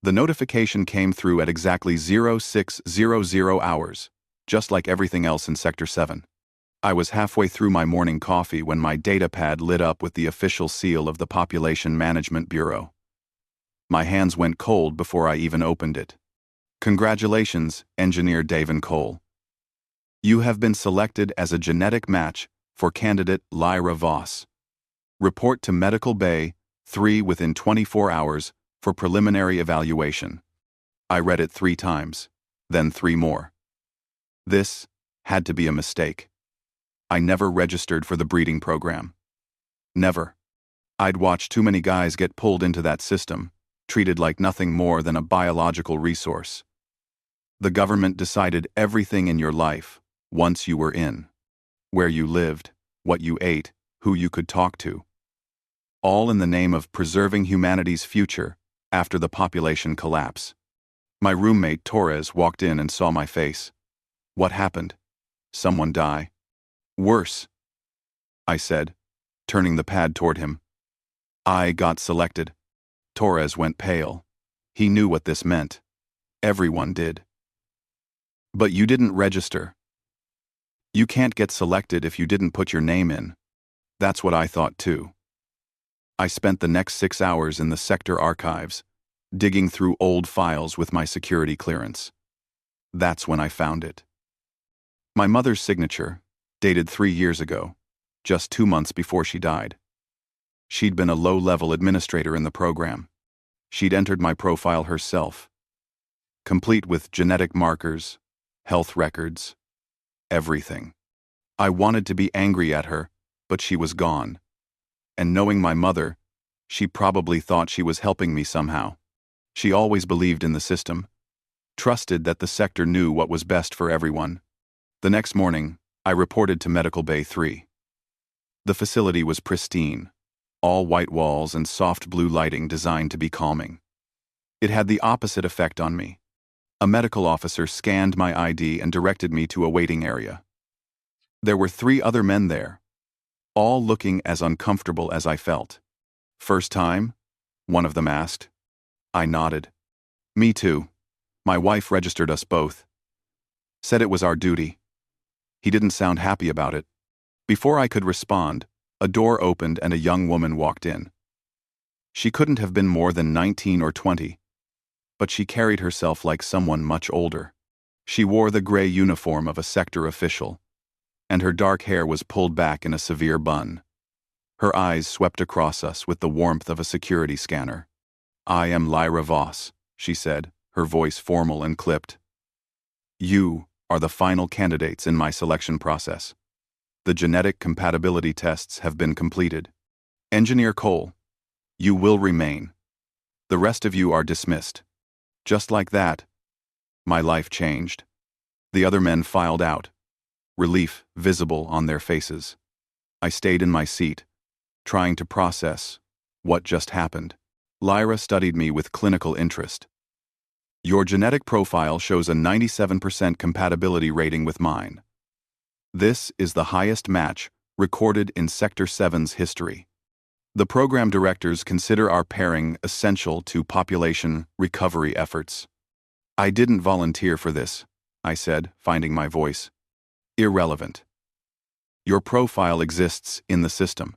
The notification came through at exactly 0600 hours, just like everything else in Sector 7. I was halfway through my morning coffee when my datapad lit up with the official seal of the Population Management Bureau. My hands went cold before I even opened it. Congratulations, Engineer Davin Cole. You have been selected as a genetic match for candidate Lyra Voss. Report to Medical Bay 3 within 24 hours for preliminary evaluation. I read it 3 times, then 3 more. This had to be a mistake. I never registered for the breeding program. Never. I'd watched too many guys get pulled into that system, treated like nothing more than a biological resource. The government decided everything in your life once you were in. Where you lived, what you ate, who you could talk to. All in the name of preserving humanity's future after the population collapse. My roommate Torres walked in and saw my face. What happened? Someone die? Worse, I said, turning the pad toward him. I got selected. Torres went pale. He knew what this meant. Everyone did. But you didn't register. You can't get selected if you didn't put your name in. That's what I thought too. I spent the next 6 hours in the sector archives, digging through old files with my security clearance. That's when I found it. My mother's signature, dated 3 years ago, just 2 months before she died. She'd been a low-level administrator in the program. She'd entered my profile herself, complete with genetic markers, health records, everything. I wanted to be angry at her, but she was gone. And knowing my mother, she probably thought she was helping me somehow. She always believed in the system, trusted that the sector knew what was best for everyone. The next morning, I reported to Medical Bay 3. The facility was pristine, all white walls and soft blue lighting designed to be calming. It had the opposite effect on me. A medical officer scanned my ID and directed me to a waiting area. There were 3 other men there, all looking as uncomfortable as I felt. First time? One of them asked. I nodded. Me too. My wife registered us both. Said it was our duty. He didn't sound happy about it. Before I could respond, a door opened and a young woman walked in. She couldn't have been more than 19 or 20, but she carried herself like someone much older. She wore the gray uniform of a sector official, and her dark hair was pulled back in a severe bun. Her eyes swept across us with the warmth of a security scanner. I am Lyra Voss, she said, her voice formal and clipped. You are the final candidates in my selection process. The genetic compatibility tests have been completed. Engineer Cole, you will remain. The rest of you are dismissed. Just like that, my life changed. The other men filed out, relief visible on their faces. I stayed in my seat, trying to process what just happened. Lyra studied me with clinical interest. Your genetic profile shows a 97% compatibility rating with mine. This is the highest match recorded in Sector 7's history. The program directors consider our pairing essential to population recovery efforts. I didn't volunteer for this, I said, finding my voice. Irrelevant. Your profile exists in the system.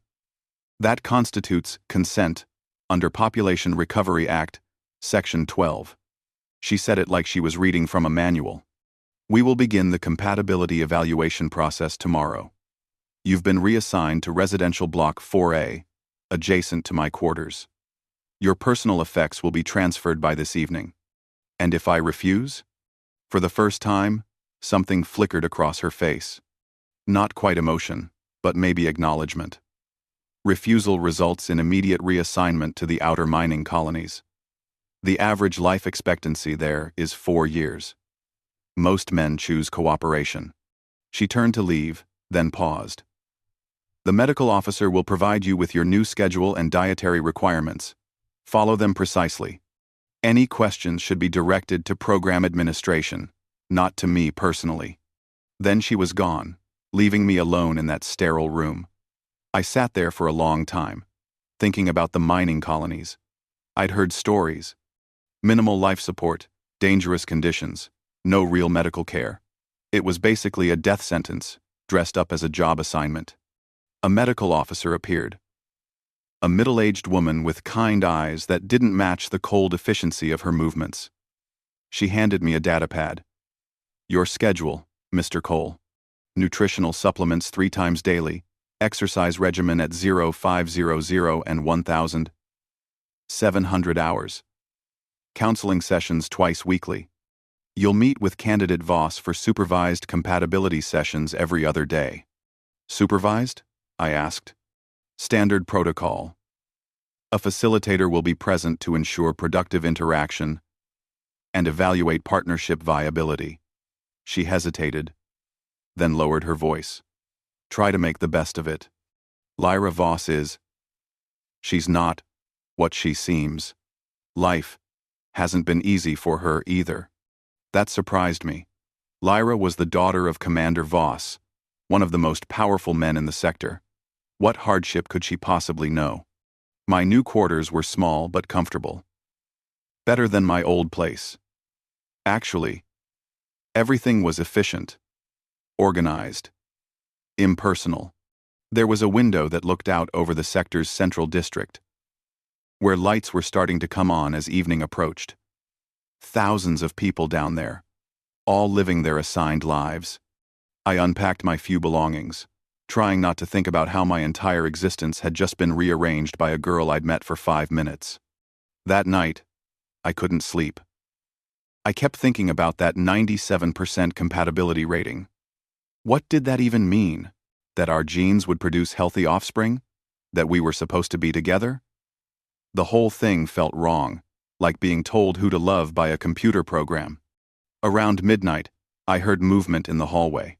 That constitutes consent under Population Recovery Act, Section 12. She said it like she was reading from a manual. We will begin the compatibility evaluation process tomorrow. You've been reassigned to Residential Block 4A, adjacent to my quarters. Your personal effects will be transferred by this evening. And if I refuse? For the first time, something flickered across her face. Not quite emotion, but maybe acknowledgement. Refusal results in immediate reassignment to the outer mining colonies. The average life expectancy there is 4 years. Most men choose cooperation. She turned to leave, then paused. The medical officer will provide you with your new schedule and dietary requirements. Follow them precisely. Any questions should be directed to program administration, not to me personally. Then she was gone, leaving me alone in that sterile room. I sat there for a long time, thinking about the mining colonies. I'd heard stories. Minimal life support, dangerous conditions, no real medical care. It was basically a death sentence, dressed up as a job assignment. A medical officer appeared. A middle-aged woman with kind eyes that didn't match the cold efficiency of her movements. She handed me a data pad. Your schedule, Mr. Cole. Nutritional supplements 3 times daily, exercise regimen at 0500 and 1700 hours. Counseling sessions twice weekly. You'll meet with candidate Voss for supervised compatibility sessions every other day. Supervised? I asked. Standard protocol. A facilitator will be present to ensure productive interaction and evaluate partnership viability. She hesitated, then lowered her voice. Try to make the best of it. Lyra Voss is. She's not what she seems. Life hasn't been easy for her either. That surprised me. Lyra was the daughter of Commander Voss, one of the most powerful men in the sector. What hardship could she possibly know? My new quarters were small but comfortable. Better than my old place. Actually, everything was efficient, organized, impersonal. There was a window that looked out over the sector's central district, where lights were starting to come on as evening approached. Thousands of people down there, all living their assigned lives. I unpacked my few belongings, trying not to think about how my entire existence had just been rearranged by a girl I'd met for 5 minutes. That night, I couldn't sleep. I kept thinking about that 97% compatibility rating. What did that even mean? That our genes would produce healthy offspring? That we were supposed to be together? The whole thing felt wrong, like being told who to love by a computer program. Around midnight, I heard movement in the hallway.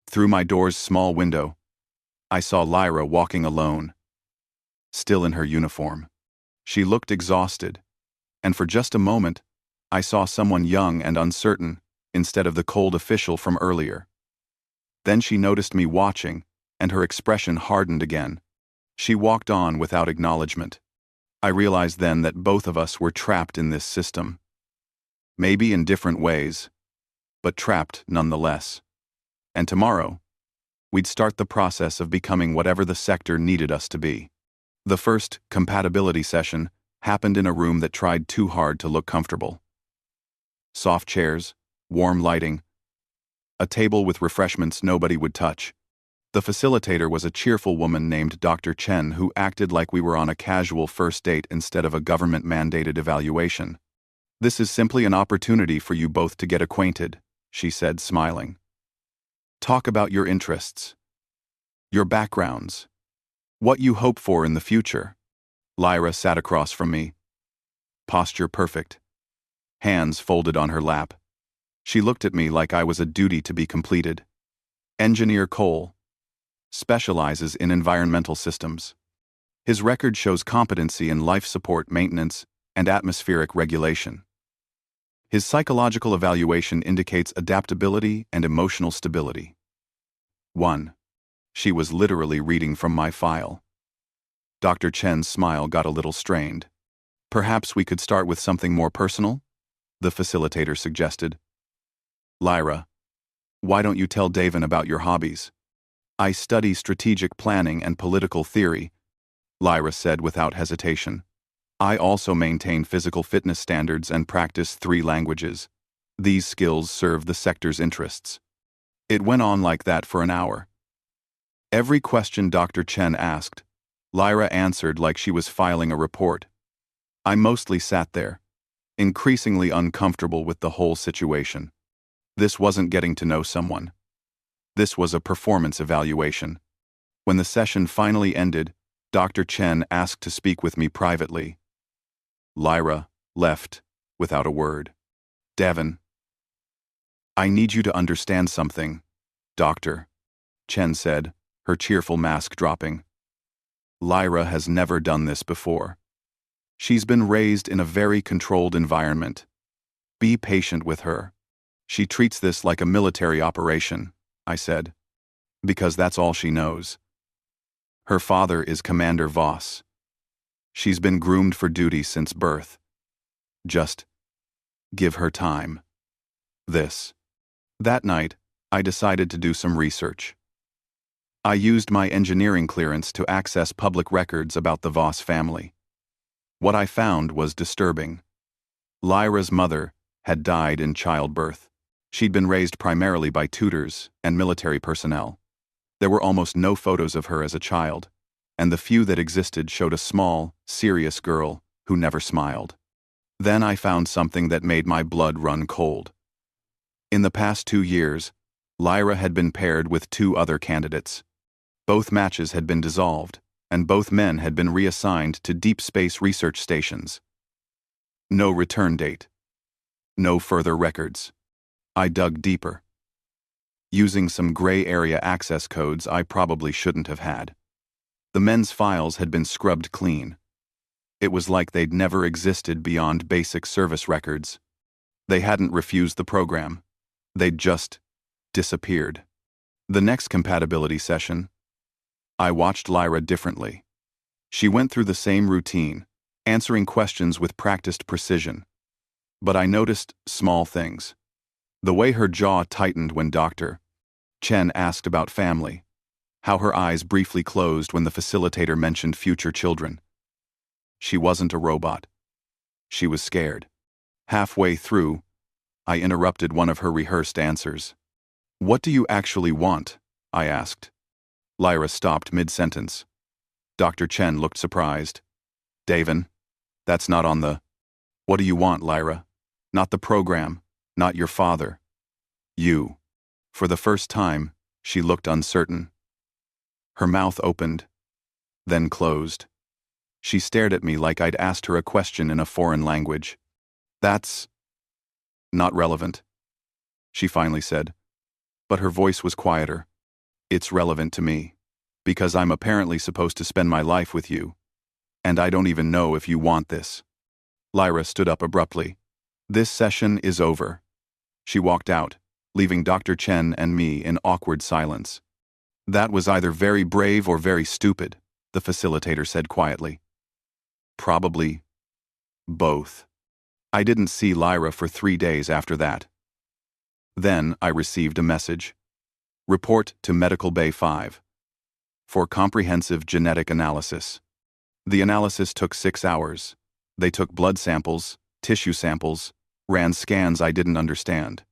Through my door's small window, I saw Lyra walking alone, still in her uniform. She looked exhausted, and for just a moment, I saw someone young and uncertain instead of the cold official from earlier. Then she noticed me watching, and her expression hardened again. She walked on without acknowledgement. I realized then that both of us were trapped in this system. Maybe in different ways, but trapped nonetheless. And tomorrow, we'd start the process of becoming whatever the sector needed us to be. The first compatibility session happened in a room that tried too hard to look comfortable. Soft chairs, warm lighting, a table with refreshments nobody would touch. The facilitator was a cheerful woman named Dr. Chen who acted like we were on a casual first date instead of a government-mandated evaluation. This is simply an opportunity for you both to get acquainted, she said, smiling. Talk about your interests, your backgrounds, what you hope for in the future. Lyra sat across from me. Posture perfect. Hands folded on her lap. She looked at me like I was a duty to be completed. Engineer Cole specializes in environmental systems. His record shows competency in life support maintenance and atmospheric regulation. His psychological evaluation indicates adaptability and emotional stability. 1. She was literally reading from my file. Dr. Chen's smile got a little strained. Perhaps we could start with something more personal? The facilitator suggested. Lyra, why don't you tell Davin about your hobbies? I study strategic planning and political theory, Lyra said without hesitation. I also maintain physical fitness standards and practice 3 languages. These skills serve the sector's interests. It went on like that for an hour. Every question Dr. Chen asked, Lyra answered like she was filing a report. I mostly sat there, increasingly uncomfortable with the whole situation. This wasn't getting to know someone. This was a performance evaluation. When the session finally ended, Dr. Chen asked to speak with me privately. Lyra left without a word. Davin, I need you to understand something, Doctor, Chen said, her cheerful mask dropping. Lyra has never done this before. She's been raised in a very controlled environment. Be patient with her. She treats this like a military operation, I said, because that's all she knows. Her father is Commander Voss. She's been groomed for duty since birth. Just give her time. That night, I decided to do some research. I used my engineering clearance to access public records about the Voss family. What I found was disturbing. Lyra's mother had died in childbirth. She'd been raised primarily by tutors and military personnel. There were almost no photos of her as a child, and the few that existed showed a small, serious girl who never smiled. Then I found something that made my blood run cold. In the past 2 years, Lyra had been paired with 2 other candidates. Both matches had been dissolved, and both men had been reassigned to deep space research stations. No return date. No further records. I dug deeper. Using some gray area access codes I probably shouldn't have had. The men's files had been scrubbed clean. It was like they'd never existed beyond basic service records. They hadn't refused the program. They'd just disappeared. The next compatibility session, I watched Lyra differently. She went through the same routine, answering questions with practiced precision. But I noticed small things. The way her jaw tightened when Dr. Chen asked about family. How her eyes briefly closed when the facilitator mentioned future children. She wasn't a robot. She was scared. Halfway through, I interrupted one of her rehearsed answers. "What do you actually want?" I asked. Lyra stopped mid-sentence. Dr. Chen looked surprised. "Davin, that's not on the—" "What do you want, Lyra? Not the program, not your father. You." For the first time, she looked uncertain. Her mouth opened, then closed. She stared at me like I'd asked her a question in a foreign language. "That's not relevant," she finally said, but her voice was quieter. "It's relevant to me, because I'm apparently supposed to spend my life with you, and I don't even know if you want this." Lyra stood up abruptly. "This session is over." She walked out, leaving Dr. Chen and me in awkward silence. "That was either very brave or very stupid," the facilitator said quietly. "Probably both." I didn't see Lyra for 3 days after that. Then I received a message. "Report to Medical Bay 5 for comprehensive genetic analysis." The analysis took 6 hours. They took blood samples, tissue samples, ran scans I didn't understand.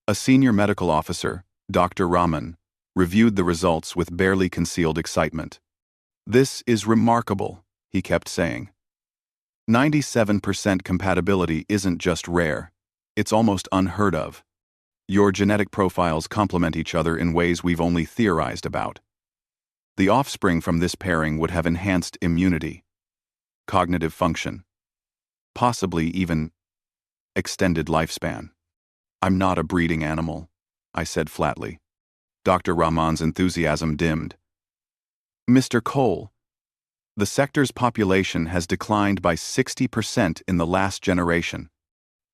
A senior medical officer, Dr. Rahman, reviewed the results with barely concealed excitement. "This is remarkable," he kept saying. 97% compatibility isn't just rare, it's almost unheard of. Your genetic profiles complement each other in ways we've only theorized about. The offspring from this pairing would have enhanced immunity, cognitive function, possibly even extended lifespan. "I'm not a breeding animal," I said flatly. Dr. Rahman's enthusiasm dimmed. "Mr. Cole, the sector's population has declined by 60% in the last generation.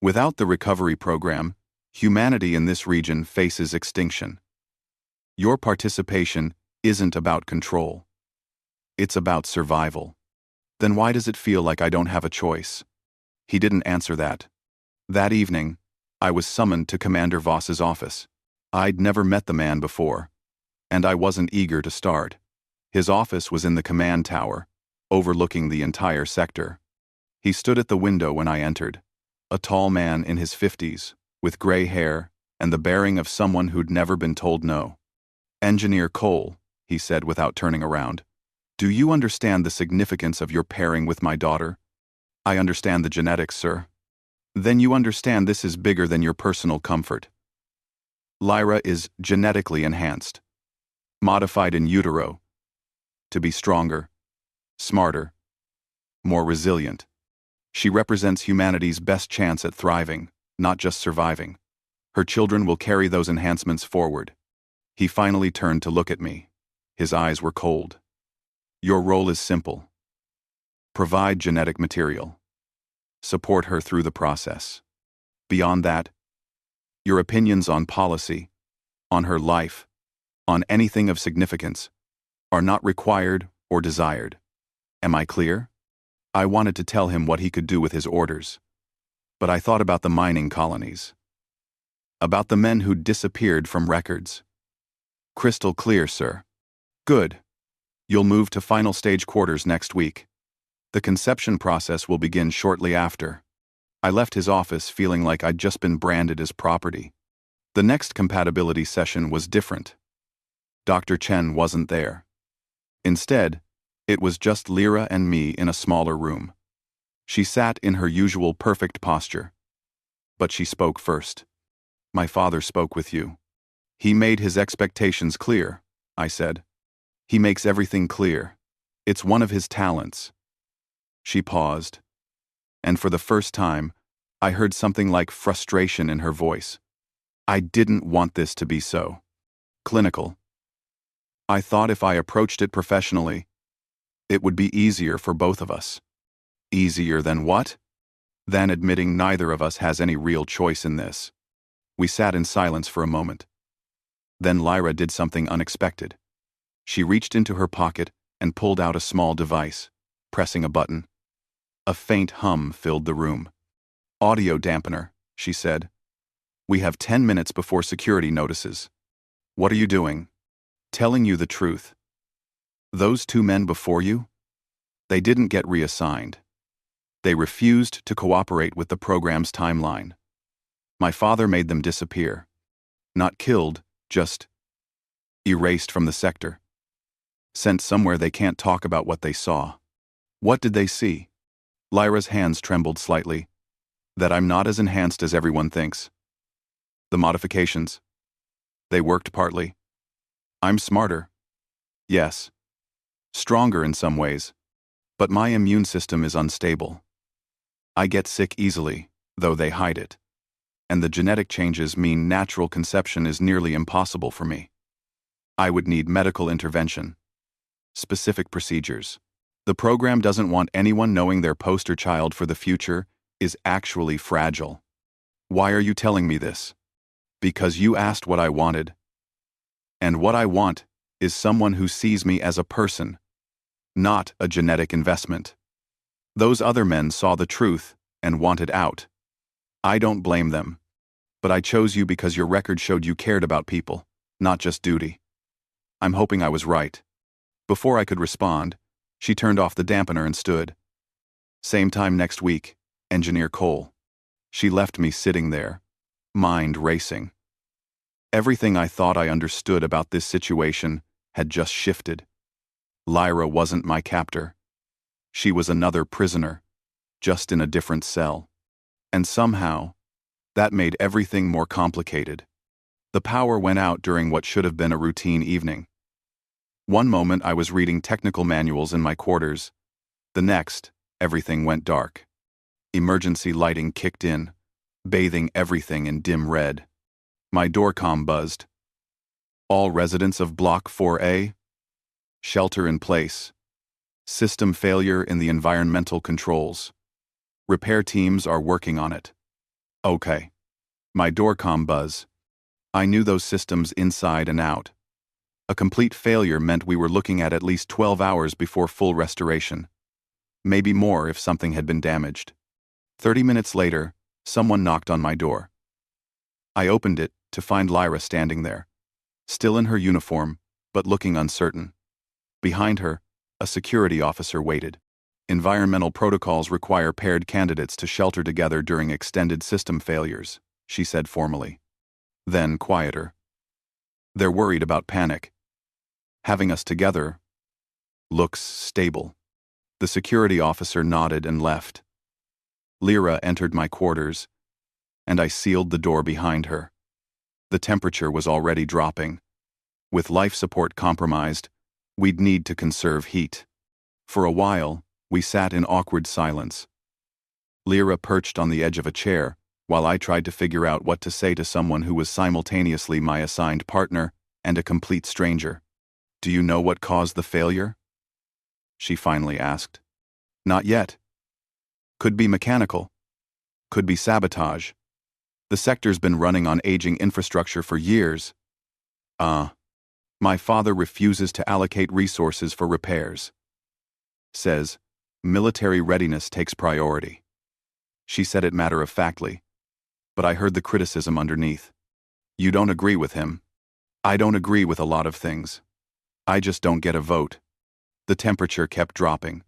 Without the recovery program, humanity in this region faces extinction. Your participation isn't about control. It's about survival. Then why does it feel like I don't have a choice?" He didn't answer that. That evening, I was summoned to Commander Voss's office. I'd never met the man before, and I wasn't eager to start. His office was in the command tower, overlooking the entire sector. He stood at the window when I entered, a tall man in his 50s, with gray hair and the bearing of someone who'd never been told no. "Engineer Cole," he said without turning around, "do you understand the significance of your pairing with my daughter?" "I understand the genetics, sir." "Then you understand this is bigger than your personal comfort. Lyra is genetically enhanced, modified in utero, to be stronger, smarter, more resilient. She represents humanity's best chance at thriving, not just surviving. Her children will carry those enhancements forward." He finally turned to look at me. His eyes were cold. "Your role is simple. Provide genetic material. Support her through the process. Beyond that, your opinions on policy, on her life, on anything of significance, are not required or desired. Am I clear?" I wanted to tell him what he could do with his orders. But I thought about the mining colonies. About the men who'd disappeared from records. Crystal clear, sir. Good. You'll move to final stage quarters next week. The conception process will begin shortly after. I left his office feeling like I'd just been branded as property. The next compatibility session was different. Dr. Chen wasn't there. Instead, it was just Lyra and me in a smaller room. She sat in her usual perfect posture. But she spoke first. My father spoke with you. He made his expectations clear, I said. He makes everything clear. It's one of his talents. She paused. And for the first time, I heard something like frustration in her voice. I didn't want this to be so clinical. I thought if I approached it professionally, it would be easier for both of us. Easier than what? Than admitting neither of us has any real choice in this. We sat in silence for a moment. Then Lyra did something unexpected. She reached into her pocket and pulled out a small device, pressing a button. A faint hum filled the room. Audio dampener, she said. We have 10 minutes before security notices. What are you doing? Telling you the truth. Those two men before you? They didn't get reassigned. They refused to cooperate with the program's timeline. My father made them disappear. Not killed, just erased from the sector. Sent somewhere they can't talk about what they saw. What did they see? Lyra's hands trembled slightly. That I'm not as enhanced as everyone thinks. The modifications. They worked partly. I'm smarter. Yes. Stronger in some ways. But my immune system is unstable. I get sick easily, though they hide it. And the genetic changes mean natural conception is nearly impossible for me. I would need medical intervention. Specific procedures. The program doesn't want anyone knowing their poster child for the future is actually fragile. Why are you telling me this? Because you asked what I wanted. And what I want is someone who sees me as a person, not a genetic investment. Those other men saw the truth and wanted out. I don't blame them. But I chose you because your record showed you cared about people, not just duty. I'm hoping I was right. Before I could respond, she turned off the dampener and stood. Same time next week, Engineer Cole. She left me sitting there, mind racing. Everything I thought I understood about this situation had just shifted. Lyra wasn't my captor. She was another prisoner, just in a different cell. And somehow, that made everything more complicated. The power went out during what should have been a routine evening. One moment I was reading technical manuals in my quarters. The next, everything went dark. Emergency lighting kicked in, bathing everything in dim red. My doorcom buzzed. All residents of Block 4A? Shelter in place. System failure in the environmental controls. Repair teams are working on it. Okay. My doorcom buzz. I knew those systems inside and out. A complete failure meant we were looking at least 12 hours before full restoration. Maybe more if something had been damaged. 30 minutes later, someone knocked on my door. I opened it to find Lyra standing there, still in her uniform, but looking uncertain. Behind her, a security officer waited. Environmental protocols require paired candidates to shelter together during extended system failures, she said formally. Then quieter. They're worried about panic. Having us together looks stable. The security officer nodded and left. Lyra entered my quarters, and I sealed the door behind her. The temperature was already dropping. With life support compromised, we'd need to conserve heat. For a while, we sat in awkward silence. Lyra perched on the edge of a chair, while I tried to figure out what to say to someone who was simultaneously my assigned partner and a complete stranger. Do you know what caused the failure? She finally asked. Not yet. Could be mechanical. Could be sabotage. The sector's been running on aging infrastructure for years. My father refuses to allocate resources for repairs. Says, military readiness takes priority. She said it matter-of-factly, but I heard the criticism underneath. You don't agree with him. I don't agree with a lot of things. I just don't get a vote. The temperature kept dropping.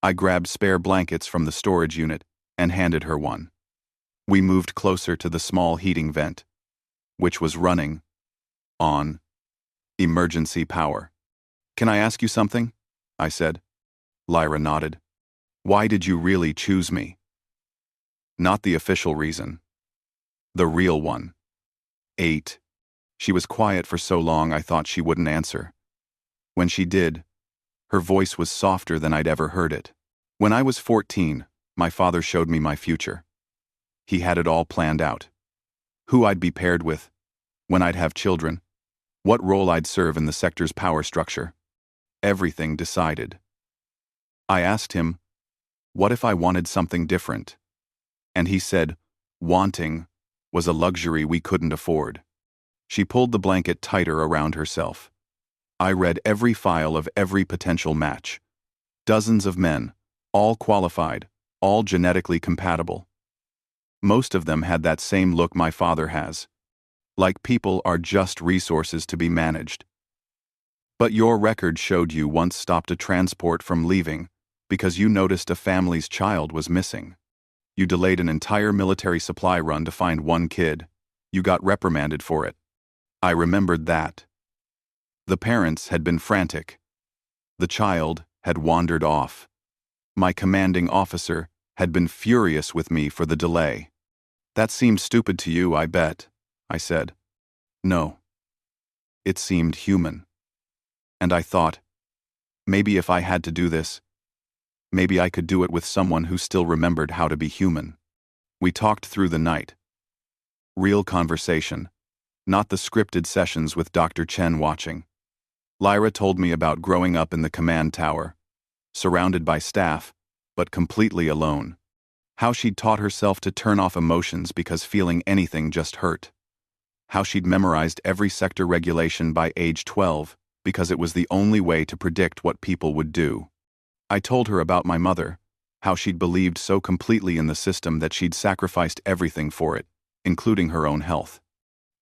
I grabbed spare blankets from the storage unit and handed her one. We moved closer to the small heating vent, which was running on emergency power. Can I ask you something? I said. Lyra nodded. Why did you really choose me? Not the official reason. The real one. 8. She was quiet for so long I thought she wouldn't answer. When she did, her voice was softer than I'd ever heard it. When I was 14, my father showed me my future. He had it all planned out. Who I'd be paired with, when I'd have children, what role I'd serve in the sector's power structure. Everything decided. I asked him, what if I wanted something different? And he said, wanting was a luxury we couldn't afford. She pulled the blanket tighter around herself. I read every file of every potential match. Dozens of men, all qualified, all genetically compatible. Most of them had that same look my father has. Like people are just resources to be managed. But your record showed you once stopped a transport from leaving because you noticed a family's child was missing. You delayed an entire military supply run to find one kid. You got reprimanded for it. I remembered that. The parents had been frantic. The child had wandered off. My commanding officer had been furious with me for the delay. That seemed stupid to you, I bet, I said. No. It seemed human. And I thought, maybe if I had to do this, maybe I could do it with someone who still remembered how to be human. We talked through the night. Real conversation, not the scripted sessions with Dr. Chen watching. Lyra told me about growing up in the command tower, surrounded by staff, but completely alone. How she'd taught herself to turn off emotions because feeling anything just hurt. How she'd memorized every sector regulation by age 12 because it was the only way to predict what people would do. I told her about my mother, how she'd believed so completely in the system that she'd sacrificed everything for it, including her own health.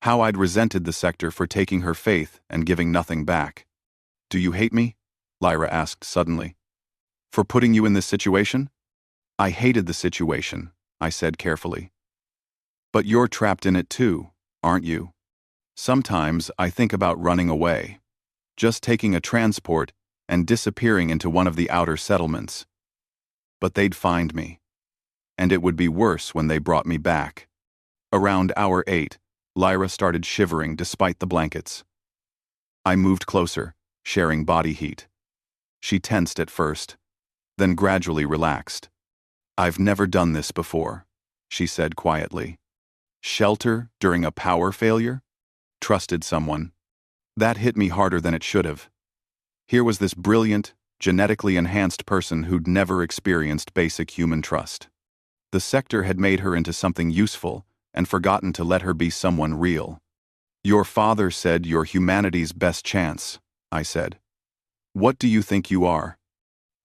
How I'd resented the sector for taking her faith and giving nothing back. Do you hate me? Lyra asked suddenly. For putting you in this situation? I hated the situation, I said carefully. But you're trapped in it too, aren't you? Sometimes I think about running away, just taking a transport and disappearing into one of the outer settlements. But they'd find me. And it would be worse when they brought me back. Around hour 8, Lyra started shivering despite the blankets. I moved closer, sharing body heat. She tensed at first, then gradually relaxed. I've never done this before, she said quietly. Shelter during a power failure? Trusted someone. That hit me harder than it should have. Here was this brilliant, genetically enhanced person who'd never experienced basic human trust. The sector had made her into something useful and forgotten to let her be someone real. Your father said you're humanity's best chance, I said. What do you think you are?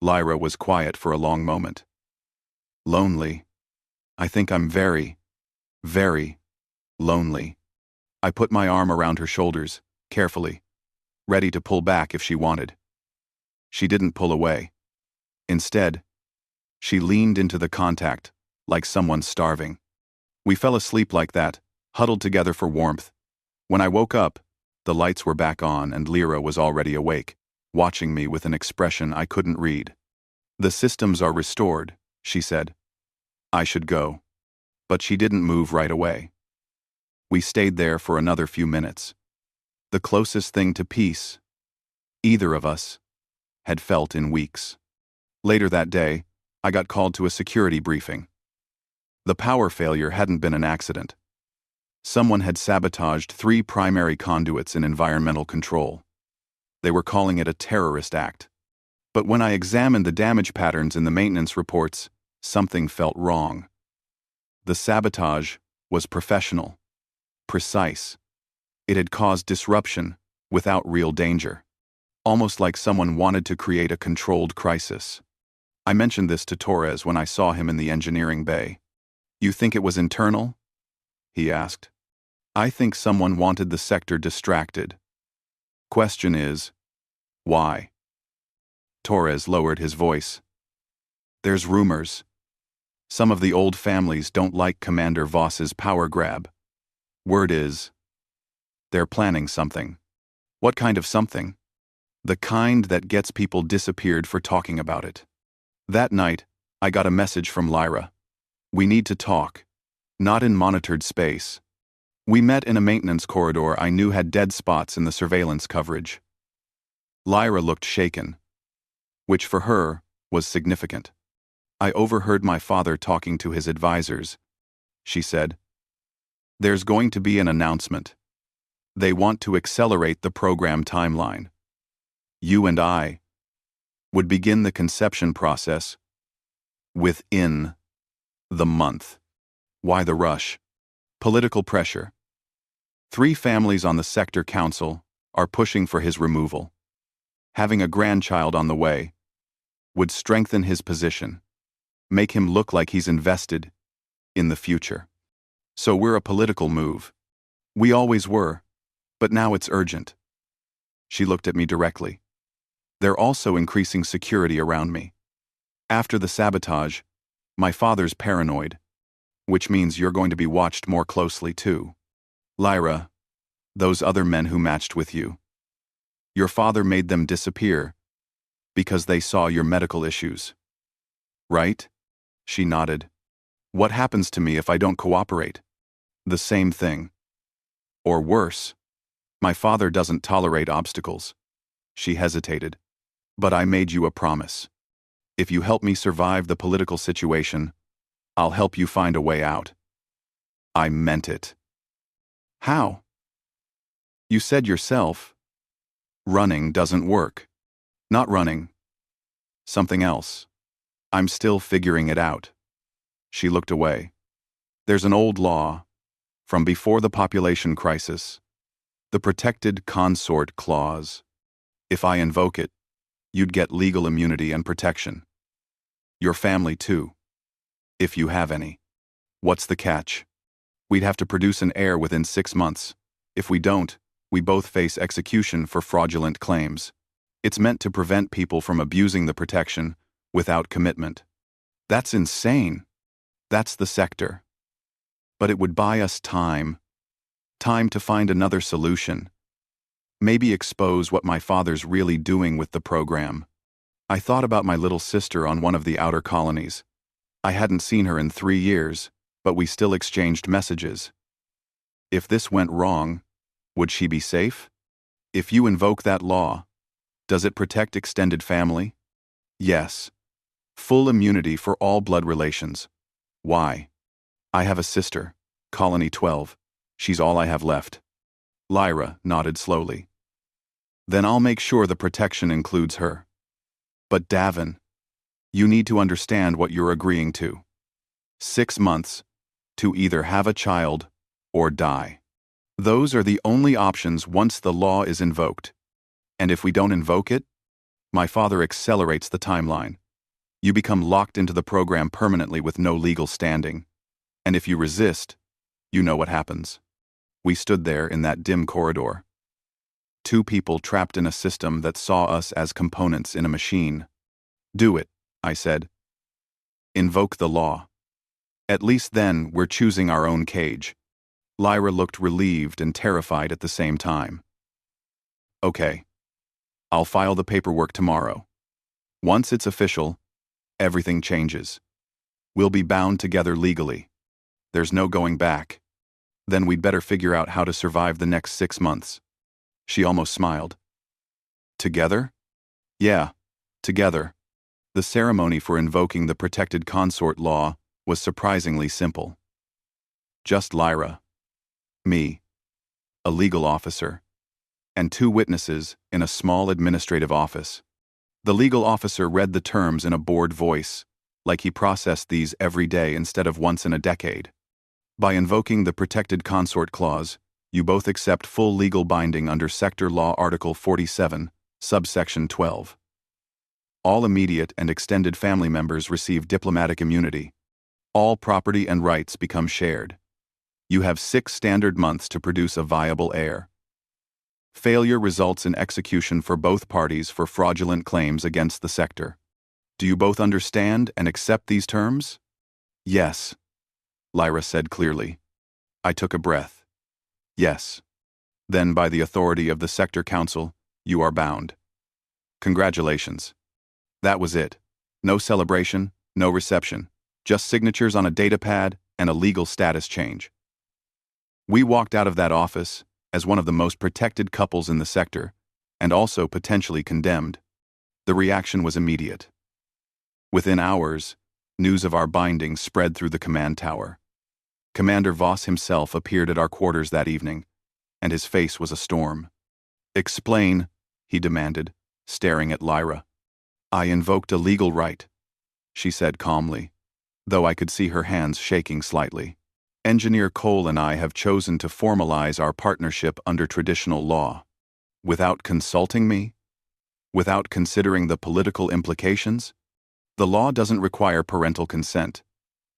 Lyra was quiet for a long moment. Lonely. I think I'm very, very lonely. I put my arm around her shoulders, carefully, ready to pull back if she wanted. She didn't pull away. Instead, she leaned into the contact, like someone starving. We fell asleep like that, huddled together for warmth. When I woke up, the lights were back on and Lyra was already awake, watching me with an expression I couldn't read. The systems are restored, she said. I should go. But she didn't move right away. We stayed there for another few minutes. The closest thing to peace either of us had felt in weeks. Later that day, I got called to a security briefing. The power failure hadn't been an accident. Someone had sabotaged 3 primary conduits in environmental control. They were calling it a terrorist act. But when I examined the damage patterns in the maintenance reports, something felt wrong. The sabotage was professional, precise. It had caused disruption without real danger, almost like someone wanted to create a controlled crisis. I mentioned this to Torres when I saw him in the engineering bay. You think it was internal? He asked. I think someone wanted the sector distracted. Question is, why? Torres lowered his voice. There's rumors. Some of the old families don't like Commander Voss's power grab. Word is, they're planning something. What kind of something? The kind that gets people disappeared for talking about it. That night, I got a message from Lyra. We need to talk. Not in monitored space. We met in a maintenance corridor I knew had dead spots in the surveillance coverage. Lyra looked shaken, which for her was significant. I overheard my father talking to his advisors. She said, there's going to be an announcement. They want to accelerate the program timeline. You and I would begin the conception process within the month. Why the rush? Political pressure. 3 families on the sector council are pushing for his removal. Having a grandchild on the way would strengthen his position, make him look like he's invested in the future. So we're a political move. We always were, but now it's urgent. She looked at me directly. They're also increasing security around me. After the sabotage, my father's paranoid, which means you're going to be watched more closely too. Lyra, those other men who matched with you. Your father made them disappear because they saw your medical issues. Right? She nodded. What happens to me if I don't cooperate? The same thing. Or worse. My father doesn't tolerate obstacles. She hesitated. But I made you a promise. If you help me survive the political situation, I'll help you find a way out. I meant it. How? You said yourself, running doesn't work. Not running. Something else. I'm still figuring it out. She looked away. There's an old law, from before the population crisis, the Protected Consort Clause. If I invoke it, you'd get legal immunity and protection. Your family too. If you have any. What's the catch? We'd have to produce an heir within 6 months. If we don't, we both face execution for fraudulent claims. It's meant to prevent people from abusing the protection without commitment. That's insane. That's the sector. But it would buy us time. Time to find another solution. Maybe expose what my father's really doing with the program. I thought about my little sister on one of the outer colonies. I hadn't seen her in 3 years, but we still exchanged messages. If this went wrong, would she be safe? If you invoke that law, does it protect extended family? Yes. Full immunity for all blood relations. Why? I have a sister, Colony 12. She's all I have left. Lyra nodded slowly. Then I'll make sure the protection includes her. But Davin, you need to understand what you're agreeing to. 6 months to either have a child or die. Those are the only options once the law is invoked. And if we don't invoke it, my father accelerates the timeline. You become locked into the program permanently with no legal standing. And if you resist, you know what happens. We stood there in that dim corridor. 2 people trapped in a system that saw us as components in a machine. Do it, I said. Invoke the law. At least then we're choosing our own cage. Lyra looked relieved and terrified at the same time. Okay. I'll file the paperwork tomorrow. Once it's official, everything changes. We'll be bound together legally. There's no going back. Then we'd better figure out how to survive the next 6 months. She almost smiled. Together? Yeah, together. The ceremony for invoking the Protected Consort Law was surprisingly simple. Just Lyra, me, a legal officer, and 2 witnesses in a small administrative office. The legal officer read the terms in a bored voice, like he processed these every day instead of once in a decade. By invoking the Protected Consort Clause, you both accept full legal binding under Sector Law Article 47, subsection 12. All immediate and extended family members receive diplomatic immunity. All property and rights become shared. You have 6 standard months to produce a viable heir. Failure results in execution for both parties for fraudulent claims against the sector. Do you both understand and accept these terms? Yes, Lyra said clearly. I took a breath. Yes. Then, by the authority of the Sector Council, you are bound. Congratulations. That was it. No celebration, no reception, just signatures on a data pad and a legal status change. We walked out of that office as one of the most protected couples in the sector, and also potentially condemned. The reaction was immediate. Within hours, news of our binding spread through the command tower. Commander Voss himself appeared at our quarters that evening, and his face was a storm. Explain, he demanded, staring at Lyra. I invoked a legal right, she said calmly, though I could see her hands shaking slightly. Engineer Cole and I have chosen to formalize our partnership under traditional law. Without consulting me? Without considering the political implications? The law doesn't require parental consent.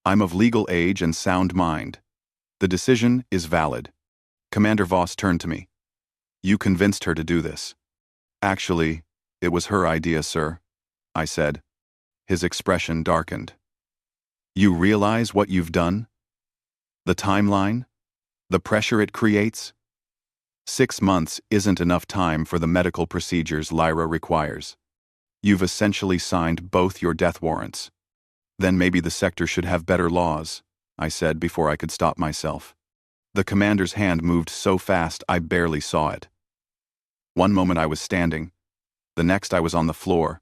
I'm of legal age and sound mind. The decision is valid. Commander Voss turned to me. You convinced her to do this. Actually, it was her idea, sir, I said. His expression darkened. You realize what you've done? The timeline? The pressure it creates? 6 months isn't enough time for the medical procedures Lyra requires. You've essentially signed both your death warrants. Then maybe the sector should have better laws, I said before I could stop myself. The commander's hand moved so fast I barely saw it. One moment I was standing, the next I was on the floor,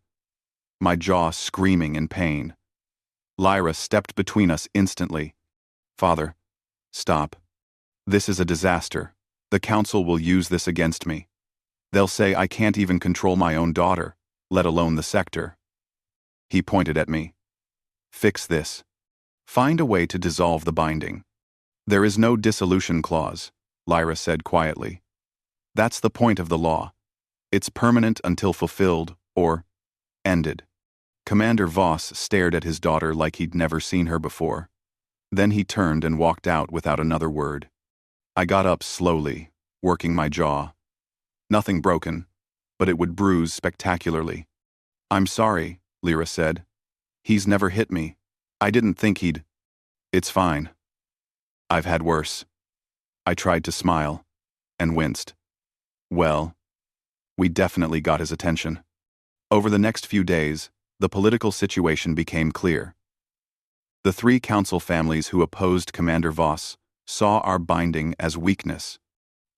my jaw screaming in pain. Lyra stepped between us instantly. Father, stop. This is a disaster. The council will use this against me. They'll say I can't even control my own daughter, let alone the sector. He pointed at me. Fix this. Find a way to dissolve the binding. There is no dissolution clause, Lyra said quietly. That's the point of the law. It's permanent until fulfilled or ended. Commander Voss stared at his daughter like he'd never seen her before. Then he turned and walked out without another word. I got up slowly, working my jaw. Nothing broken, but it would bruise spectacularly. I'm sorry, Lyra said. He's never hit me. I didn't think he'd. It's fine. I've had worse. I tried to smile, and winced. Well, we definitely got his attention. Over the next few days, the political situation became clear. The 3 council families who opposed Commander Voss saw our binding as weakness.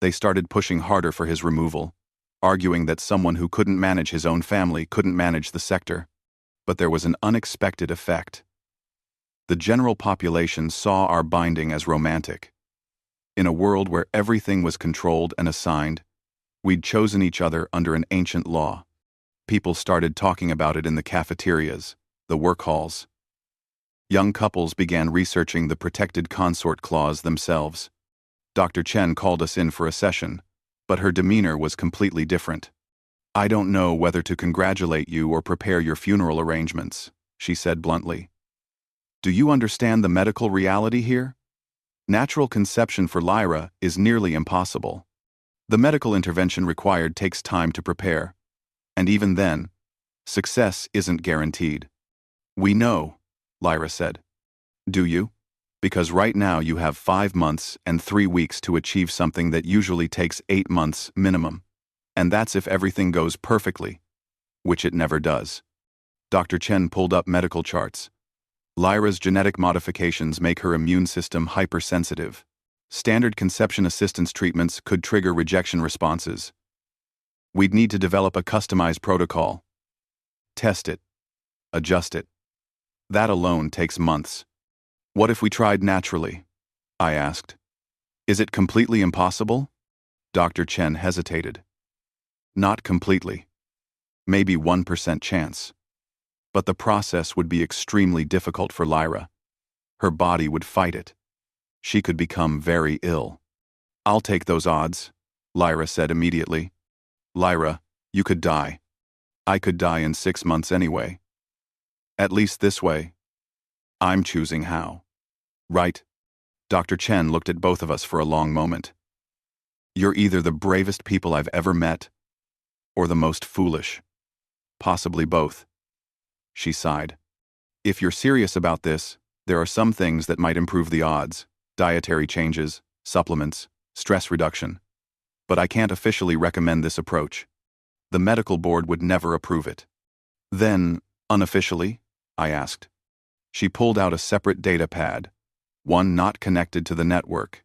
They started pushing harder for his removal, arguing that someone who couldn't manage his own family couldn't manage the sector. But there was an unexpected effect. The general population saw our binding as romantic. In a world where everything was controlled and assigned, we'd chosen each other under an ancient law. People started talking about it in the cafeterias, the work halls. Young couples began researching the protected consort clause themselves. Dr. Chen called us in for a session, but her demeanor was completely different. I don't know whether to congratulate you or prepare your funeral arrangements, she said bluntly. Do you understand the medical reality here? Natural conception for Lyra is nearly impossible. The medical intervention required takes time to prepare, and even then, success isn't guaranteed. We know, Lyra said. Do you? Because right now you have 5 months and 3 weeks to achieve something that usually takes 8 months minimum. And that's if everything goes perfectly, which it never does. Dr. Chen pulled up medical charts. Lyra's genetic modifications make her immune system hypersensitive. Standard conception assistance treatments could trigger rejection responses. We'd need to develop a customized protocol. Test it. Adjust it. That alone takes months. What if we tried naturally? I asked. Is it completely impossible? Dr. Chen hesitated. Not completely. Maybe 1% chance. But the process would be extremely difficult for Lyra. Her body would fight it. She could become very ill. I'll take those odds, Lyra said immediately. Lyra, you could die. I could die in 6 months anyway. At least this way. I'm choosing how. Right? Dr. Chen looked at both of us for a long moment. You're either the bravest people I've ever met, or the most foolish. Possibly both. She sighed. If you're serious about this, there are some things that might improve the odds: dietary changes, supplements, stress reduction. But I can't officially recommend this approach. The medical board would never approve it. Then, unofficially? I asked. She pulled out a separate data pad, one not connected to the network.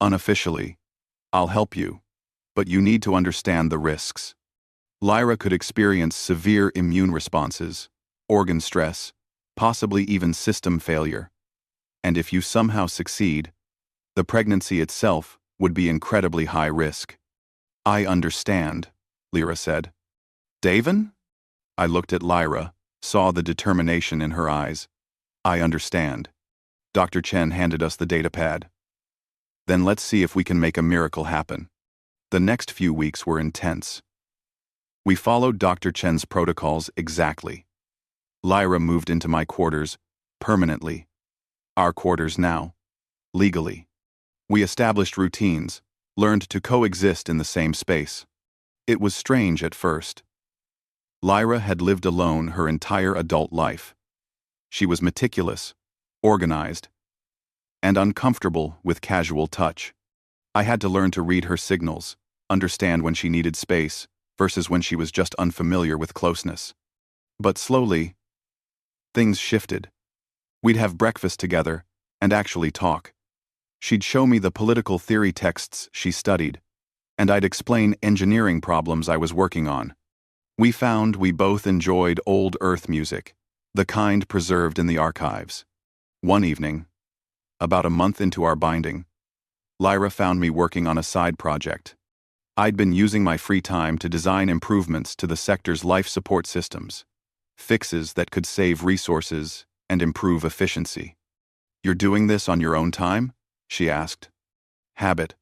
Unofficially, I'll help you, but you need to understand the risks. Lyra could experience severe immune responses, organ stress, possibly even system failure. And if you somehow succeed, the pregnancy itself would be incredibly high risk. I understand, Lyra said. Davin? I looked at Lyra, saw the determination in her eyes. I understand. Dr. Chen handed us the data pad. Then let's see if we can make a miracle happen. The next few weeks were intense. We followed Dr. Chen's protocols exactly. Lyra moved into my quarters, permanently. Our quarters now. Legally. We established routines, learned to coexist in the same space. It was strange at first. Lyra had lived alone her entire adult life. She was meticulous, organized, and uncomfortable with casual touch. I had to learn to read her signals, understand when she needed space versus when she was just unfamiliar with closeness. But slowly, things shifted. We'd have breakfast together and actually talk. She'd show me the political theory texts she studied, and I'd explain engineering problems I was working on. We found we both enjoyed old Earth music, the kind preserved in the archives. One evening, about a month into our binding, Lyra found me working on a side project. I'd been using my free time to design improvements to the sector's life support systems, fixes that could save resources and improve efficiency. You're doing this on your own time? She asked. Habit.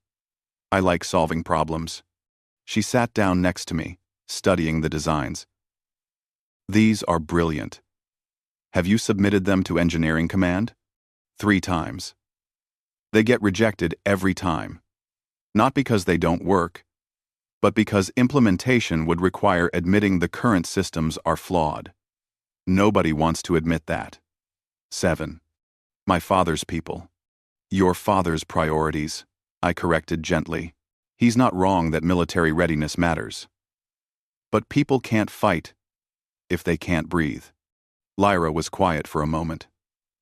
I like solving problems. She sat down next to me, studying the designs. These are brilliant. Have you submitted them to Engineering Command? 3 times. They get rejected every time. Not because they don't work, but because implementation would require admitting the current systems are flawed. Nobody wants to admit that. 7. My father's people. Your father's priorities, I corrected gently. He's not wrong that military readiness matters. But people can't fight if they can't breathe. Lyra was quiet for a moment.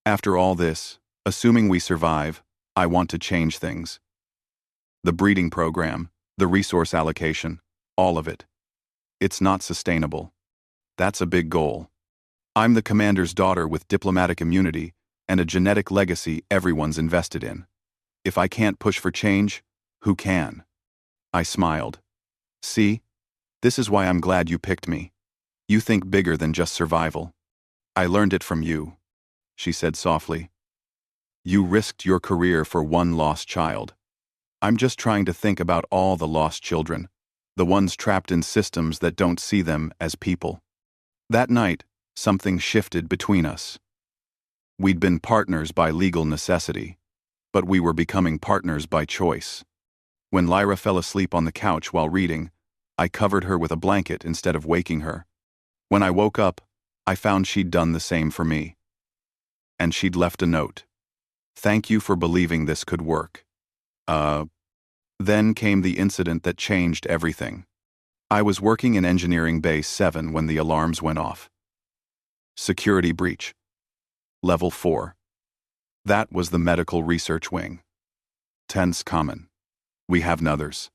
After all this, assuming we survive, I want to change things. The breeding program, the resource allocation, all of it. It's not sustainable. That's a big goal. I'm the commander's daughter with diplomatic immunity and a genetic legacy everyone's invested in. If I can't push for change, who can? I smiled. See? This is why I'm glad you picked me. You think bigger than just survival. I learned it from you, she said softly. You risked your career for one lost child. I'm just trying to think about all the lost children, the ones trapped in systems that don't see them as people. That night, something shifted between us. We'd been partners by legal necessity, but we were becoming partners by choice. When Lyra fell asleep on the couch while reading, I covered her with a blanket instead of waking her. When I woke up, I found she'd done the same for me. And she'd left a note. Thank you for believing this could work. Then came the incident that changed everything. I was working in Engineering Base 7 when the alarms went off. Security breach. Level 4. That was the medical research wing. Tense common. We have nothers.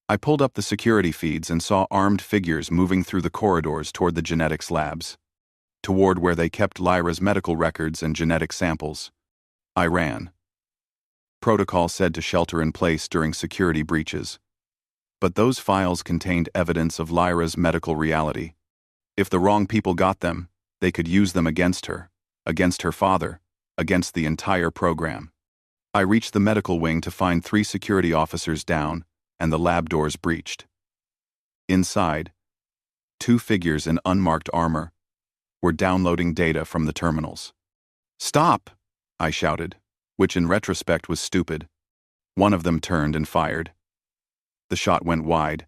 I pulled up the security feeds and saw armed figures moving through the corridors toward the genetics labs, toward where they kept Lyra's medical records and genetic samples. I ran. Protocol said to shelter in place during security breaches. But those files contained evidence of Lyra's medical reality. If the wrong people got them, they could use them against her father, against the entire program. I reached the medical wing to find 3 security officers down and the lab doors breached. Inside, Two figures in unmarked armor were downloading data from the terminals. "Stop!" I shouted, which in retrospect was stupid. One of them turned and fired. The shot went wide,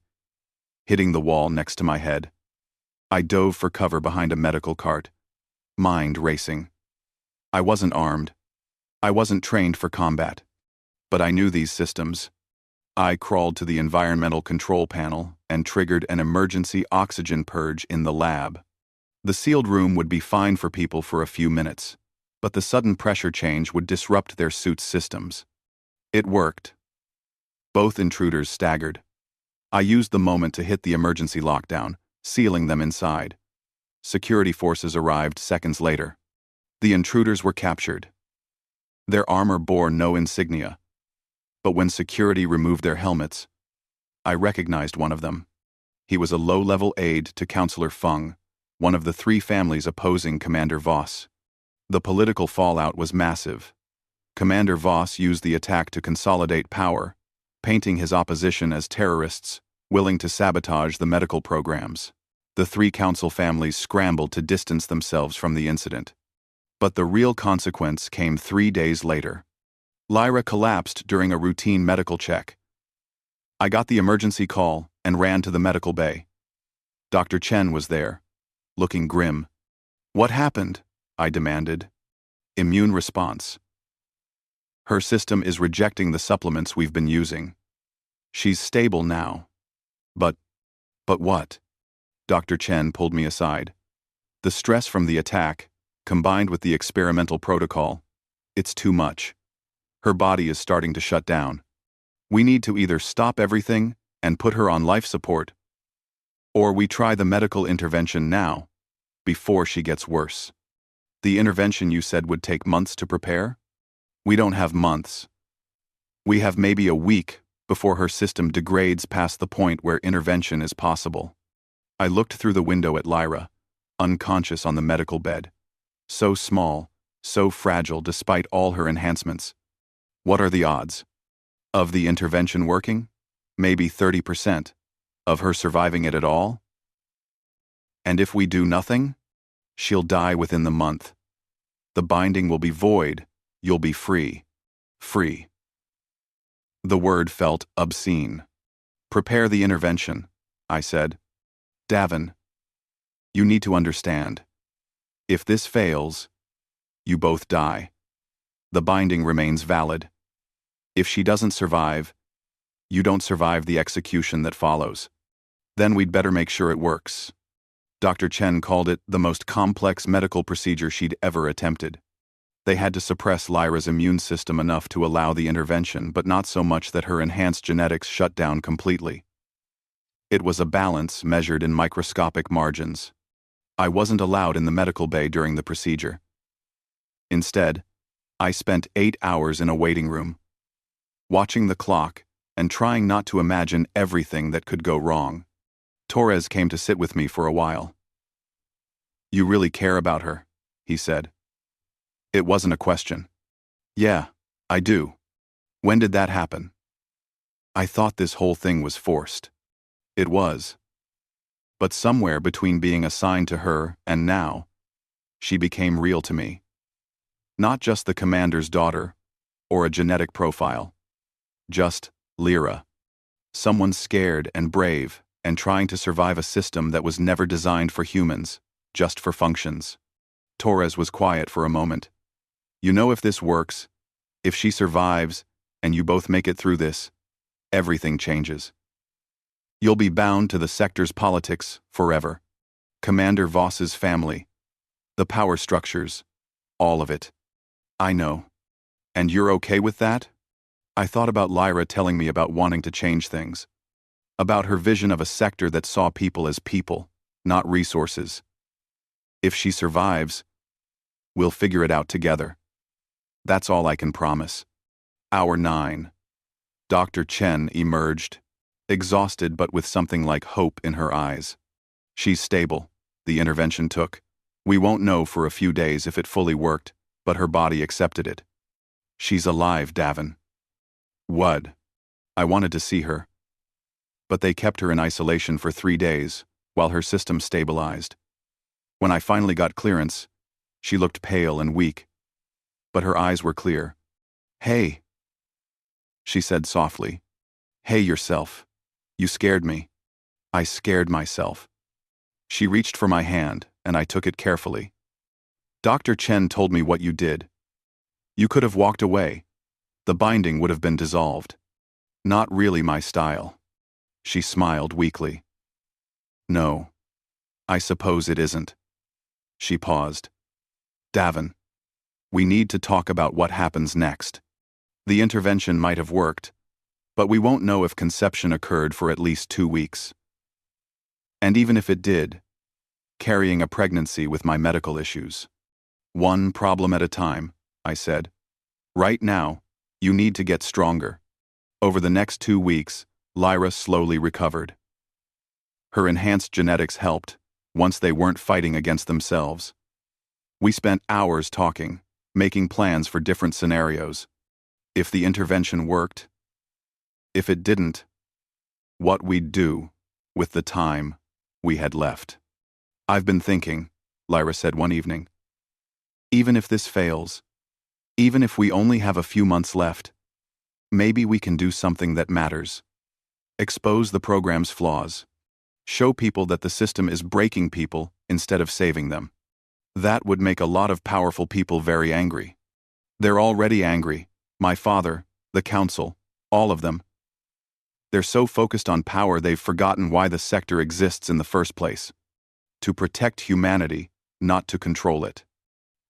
hitting the wall next to my head. I dove for cover behind a medical cart, mind racing. I wasn't armed. I wasn't trained for combat. But I knew these systems. I crawled to the environmental control panel and triggered an emergency oxygen purge in the lab. The sealed room would be fine for people for a few minutes, but the sudden pressure change would disrupt their suit's systems. It worked. Both intruders staggered. I used the moment to hit the emergency lockdown, sealing them inside. Security forces arrived seconds later. The intruders were captured. Their armor bore no insignia, but when security removed their helmets, I recognized one of them. He was a low-level aide to Counselor Fung, one of the three families opposing Commander Voss. The political fallout was massive. Commander Voss used the attack to consolidate power, painting his opposition as terrorists, willing to sabotage the medical programs. The three council families scrambled to distance themselves from the incident. But the real consequence came 3 days later. Lyra collapsed during a routine medical check. I got the emergency call and ran to the medical bay. Dr. Chen was there, looking grim. "What happened?" I demanded. "Immune response. Her system is rejecting the supplements we've been using. She's stable now." But what?" Dr. Chen pulled me aside. "The stress from the attack, combined with the experimental protocol, it's too much. Her body is starting to shut down. We need to either stop everything and put her on life support, or we try the medical intervention now, before she gets worse." "The intervention you said would take months to prepare?" "We don't have months. We have maybe a week before her system degrades past the point where intervention is possible." I looked through the window at Lyra, unconscious on the medical bed. So small, so fragile despite all her enhancements. "What are the odds?" "Of the intervention working? Maybe 30%. Of her surviving it at all?" "And if we do nothing?" "She'll die within the month. The binding will be void. You'll be free." "Free." The word felt obscene. "Prepare the intervention," I said. "Davin, you need to understand. If this fails, you both die. The binding remains valid. If she doesn't survive, you don't survive the execution that follows. Then we'd better make sure it works." Dr. Chen called it the most complex medical procedure she'd ever attempted. They had to suppress Lyra's immune system enough to allow the intervention, but not so much that her enhanced genetics shut down completely. It was a balance measured in microscopic margins. I wasn't allowed in the medical bay during the procedure. Instead, I spent 8 hours in a waiting room, watching the clock and trying not to imagine everything that could go wrong. Torres came to sit with me for a while. "You really care about her," he said. It wasn't a question. "Yeah, I do. When did that happen?" I thought this whole thing was forced. It was. But somewhere between being assigned to her and now, she became real to me. Not just the commander's daughter, or a genetic profile. Just Lyra. Someone scared and brave and trying to survive a system that was never designed for humans, just for functions. Torres was quiet for a moment. "You know, if this works, if she survives, and you both make it through this, everything changes. You'll be bound to the sector's politics forever. Commander Voss's family. The power structures. All of it. I know. And you're okay with that?" I thought about Lyra telling me about wanting to change things. About her vision of a sector that saw people as people, not resources. If she survives, we'll figure it out together. That's all I can promise. Hour 9. Dr. Chen emerged, exhausted but with something like hope in her eyes. "She's stable. The intervention took. We won't know for a few days if it fully worked, but her body accepted it. She's alive, Davin." "What?" I wanted to see her. But they kept her in isolation for 3 days, while her system stabilized. When I finally got clearance, she looked pale and weak, but her eyes were clear. "Hey," she said softly. "Hey yourself. You scared me." I scared myself. She reached for my hand, and I took it carefully. "Dr. Chen told me what you did. You could have walked away. The binding would have been dissolved. Not really my style." She smiled weakly. "No, I suppose it isn't." She paused. "Davin, we need to talk about what happens next. The intervention might have worked, but we won't know if conception occurred for at least 2 weeks. And even if it did, carrying a pregnancy with my medical issues. One problem at a time," I said. "Right now, you need to get stronger." Over the next 2 weeks, Lyra slowly recovered. Her enhanced genetics helped, once they weren't fighting against themselves. We spent hours talking, making plans for different scenarios. If the intervention worked, if it didn't, what we'd do with the time we had left. "I've been thinking," Lyra said one evening. "Even if this fails, even if we only have a few months left, maybe we can do something that matters. Expose the program's flaws. Show people that the system is breaking people instead of saving them. That would make a lot of powerful people very angry. They're already angry. My father, the council, all of them. They're so focused on power they've forgotten why the sector exists in the first place. To protect humanity, not to control it.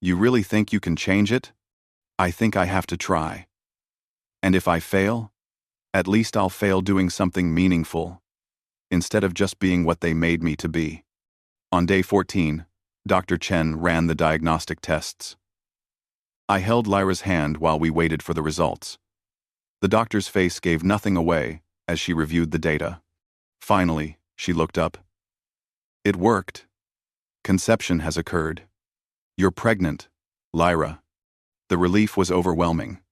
You really think you can change it? I think I have to try. And if I fail, at least I'll fail doing something meaningful, instead of just being what they made me to be." On day 14, Dr. Chen ran the diagnostic tests. I held Lyra's hand while we waited for the results. The doctor's face gave nothing away as she reviewed the data. Finally, she looked up. "It worked. Conception has occurred. You're pregnant, Lyra." The relief was overwhelming.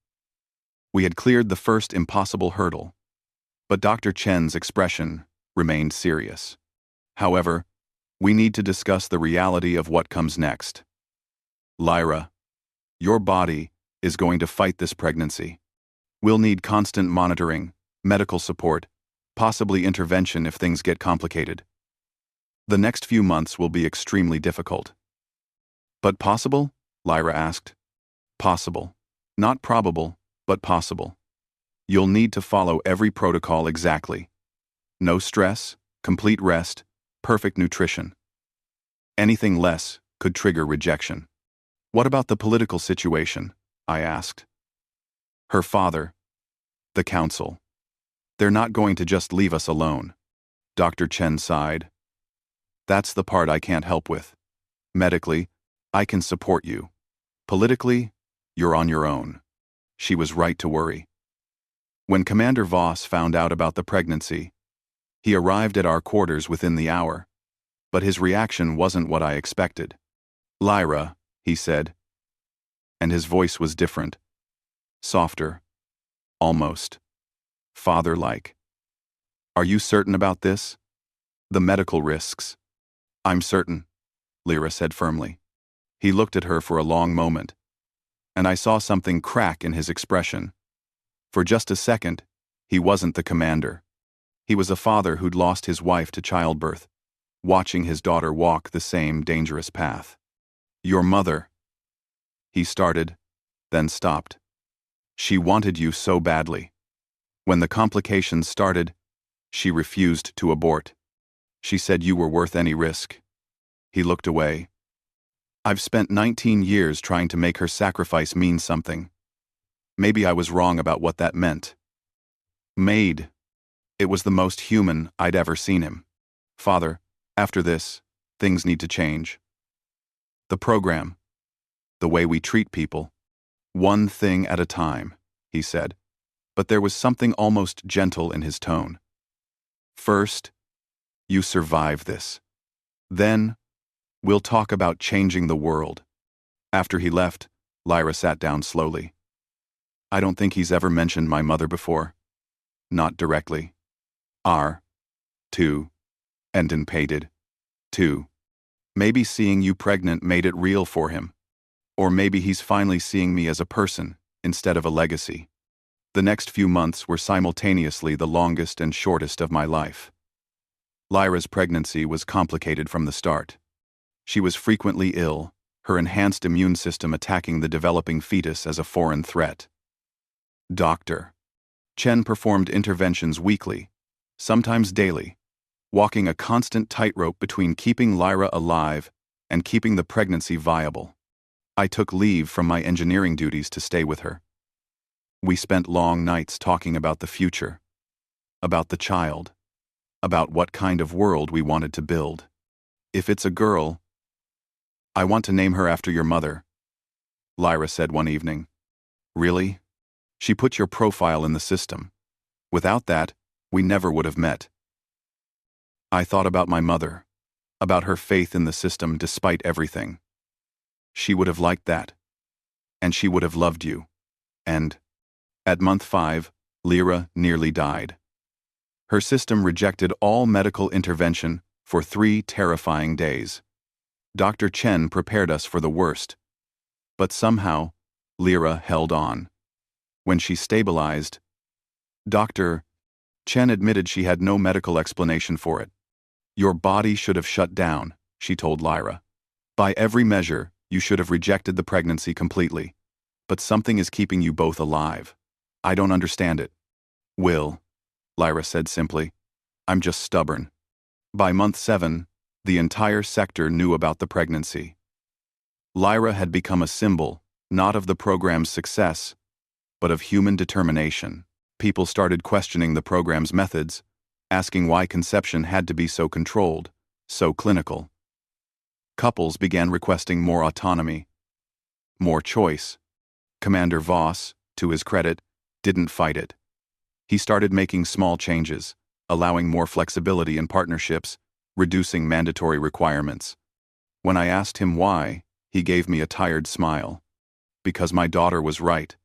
We had cleared the first impossible hurdle, but Dr. Chen's expression remained serious. "However, we need to discuss the reality of what comes next. Lyra, your body is going to fight this pregnancy. We'll need constant monitoring, medical support, possibly intervention if things get complicated. The next few months will be extremely difficult." "But possible?" Lyra asked. "Possible. Not probable, but possible. You'll need to follow every protocol exactly. No stress, complete rest, perfect nutrition. Anything less could trigger rejection." "What about the political situation?" I asked. "Her father, the council. They're not going to just leave us alone." Dr. Chen sighed. "That's the part I can't help with. Medically, I can support you. Politically, you're on your own." She was right to worry. When Commander Voss found out about the pregnancy, he arrived at our quarters within the hour, but his reaction wasn't what I expected. "Lyra," he said, and his voice was different. Softer. Almost father-like. "Are you certain about this? The medical risks?" "I'm certain," Lyra said firmly. He looked at her for a long moment, and I saw something crack in his expression. For just a second, he wasn't the commander. He was a father who'd lost his wife to childbirth, watching his daughter walk the same dangerous path. "Your mother," he started, then stopped. "She wanted you so badly. When the complications started, she refused to abort. She said you were worth any risk." He looked away. "I've spent 19 years trying to make her sacrifice mean something. Maybe I was wrong about what that meant. Made. It was the most human I'd ever seen him. Father, after this, things need to change. The program. The way we treat people. One thing at a time," he said, but there was something almost gentle in his tone. "First, you survive this. Then, we'll talk about changing the world." After he left, Lyra sat down slowly. "I don't think he's ever mentioned my mother before. Not directly. R. 2. Endon pated. 2. Maybe seeing you pregnant made it real for him. Or maybe he's finally seeing me as a person, instead of a legacy. The next few months were simultaneously the longest and shortest of my life. Lyra's pregnancy was complicated from the start. She was frequently ill, her enhanced immune system attacking the developing fetus as a foreign threat. Dr. Chen performed interventions weekly, sometimes daily, walking a constant tightrope between keeping Lyra alive and keeping the pregnancy viable. I took leave from my engineering duties to stay with her. We spent long nights talking about the future, about the child, about what kind of world we wanted to build. If it's a girl, I want to name her after your mother, Lyra said one evening. Really? She put your profile in the system. Without that, we never would have met. I thought about my mother, about her faith in the system despite everything. She would have liked that. And she would have loved you. And, at month 5, Lyra nearly died. Her system rejected all medical intervention for 3 terrifying days. Dr. Chen prepared us for the worst. But somehow, Lyra held on. When she stabilized, Dr. Chen admitted she had no medical explanation for it. Your body should have shut down, she told Lyra. By every measure, you should have rejected the pregnancy completely. But something is keeping you both alive. I don't understand it. Will, Lyra said simply. I'm just stubborn. By month 7, the entire sector knew about the pregnancy. Lyra had become a symbol, not of the program's success, but of human determination. People started questioning the program's methods, asking why conception had to be so controlled, so clinical. Couples began requesting more autonomy, more choice. Commander Voss, to his credit, didn't fight it. He started making small changes, allowing more flexibility in partnerships, reducing mandatory requirements. When I asked him why, he gave me a tired smile. Because my daughter was right.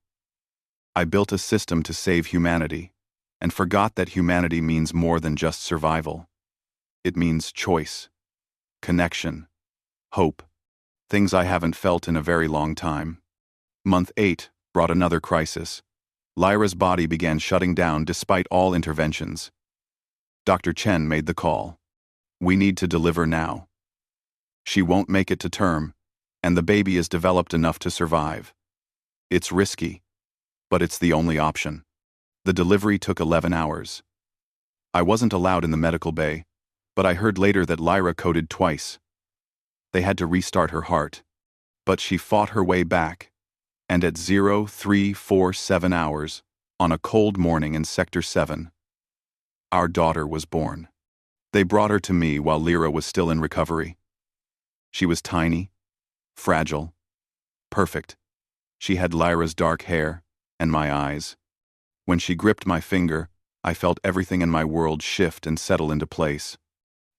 I built a system to save humanity, and forgot that humanity means more than just survival. It means choice, connection, hope, things I haven't felt in a very long time. Month 8 brought another crisis. Lyra's body began shutting down despite all interventions. Dr. Chen made the call. We need to deliver now. She won't make it to term, and the baby is developed enough to survive. It's risky, but it's the only option. The delivery took 11 hours. I wasn't allowed in the medical bay, but I heard later that Lyra coded twice. They had to restart her heart. But she fought her way back, and at 0347 hours, on a cold morning in Sector 7, our daughter was born. They brought her to me while Lyra was still in recovery. She was tiny, fragile, perfect. She had Lyra's dark hair and my eyes. When she gripped my finger, I felt everything in my world shift and settle into place.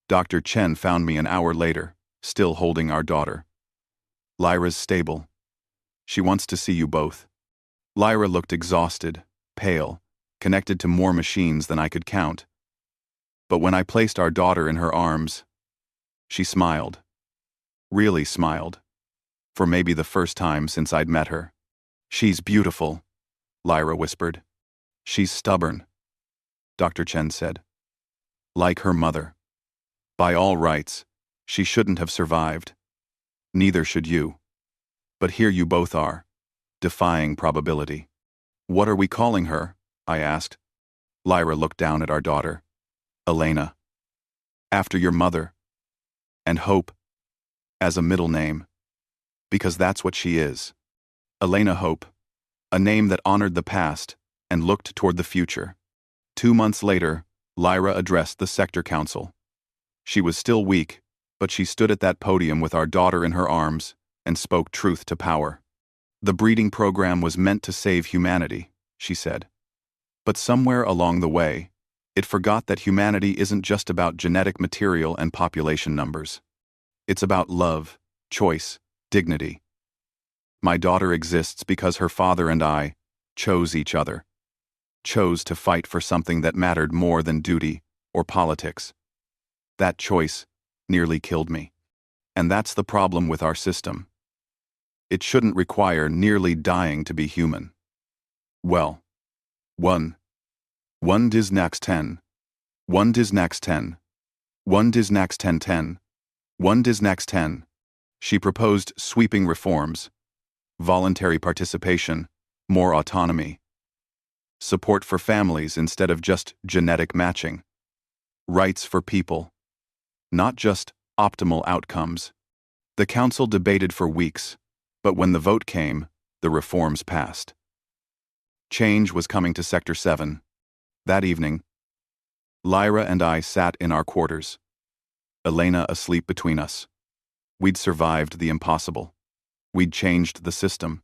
Dr. Chen found me an hour later, still holding our daughter. Lyra's stable. She wants to see you both. Lyra looked exhausted, pale, connected to more machines than I could count. But when I placed our daughter in her arms, she smiled. Really smiled. For maybe the first time since I'd met her. She's beautiful, Lyra whispered. She's stubborn, Dr. Chen said. Like her mother. By all rights, she shouldn't have survived. Neither should you. But here you both are, defying probability. What are we calling her? I asked. Lyra looked down at our daughter. Elena. After your mother. And Hope. As a middle name. Because that's what she is. Elena Hope. A name that honored the past and looked toward the future. 2 months later, Lyra addressed the sector council. She was still weak, but she stood at that podium with our daughter in her arms and spoke truth to power. The breeding program was meant to save humanity, she said. But somewhere along the way, it forgot that humanity isn't just about genetic material and population numbers. It's about love, choice, dignity. My daughter exists because her father and I chose each other. Chose to fight for something that mattered more than duty or politics. That choice nearly killed me. And that's the problem with our system. It shouldn't require nearly dying to be human. Well, one Disnax 10. One Disnax 10. One Disnax 1010. One Disnax 10. She proposed sweeping reforms, voluntary participation, more autonomy, support for families instead of just genetic matching, rights for people, not just optimal outcomes. The council debated for weeks, but when the vote came, the reforms passed. Change was coming to Sector 7. That evening, Lyra and I sat in our quarters, Elena asleep between us. We'd survived the impossible. We'd changed the system.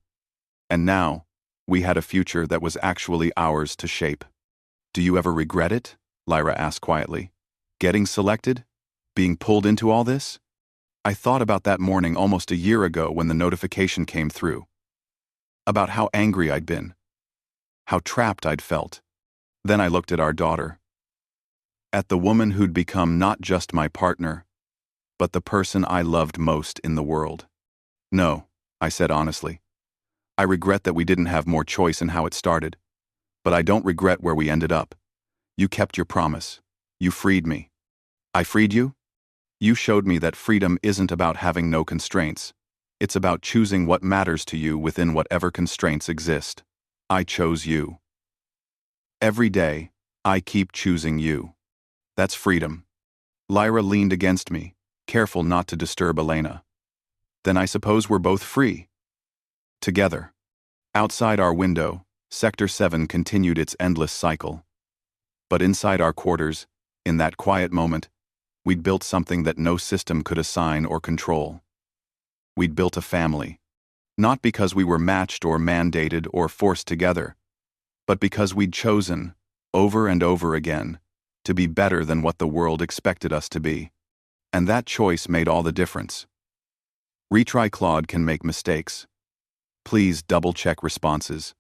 And now, we had a future that was actually ours to shape. Do you ever regret it? Lyra asked quietly. Getting selected? Being pulled into all this? I thought about that morning almost a year ago when the notification came through. About how angry I'd been. How trapped I'd felt. Then I looked at our daughter. At the woman who'd become not just my partner, but the person I loved most in the world. No, I said honestly. I regret that we didn't have more choice in how it started, but I don't regret where we ended up. You kept your promise. You freed me. I freed you? You showed me that freedom isn't about having no constraints. It's about choosing what matters to you within whatever constraints exist. I chose you. Every day, I keep choosing you. That's freedom. Lyra leaned against me, careful not to disturb Elena. Then I suppose we're both free. Together. Outside our window, Sector 7 continued its endless cycle. But inside our quarters, in that quiet moment, we'd built something that no system could assign or control. We'd built a family. Not because we were matched or mandated or forced together, but because we'd chosen, over and over again, to be better than what the world expected us to be. And that choice made all the difference. Retry Claude can make mistakes. Please double-check responses.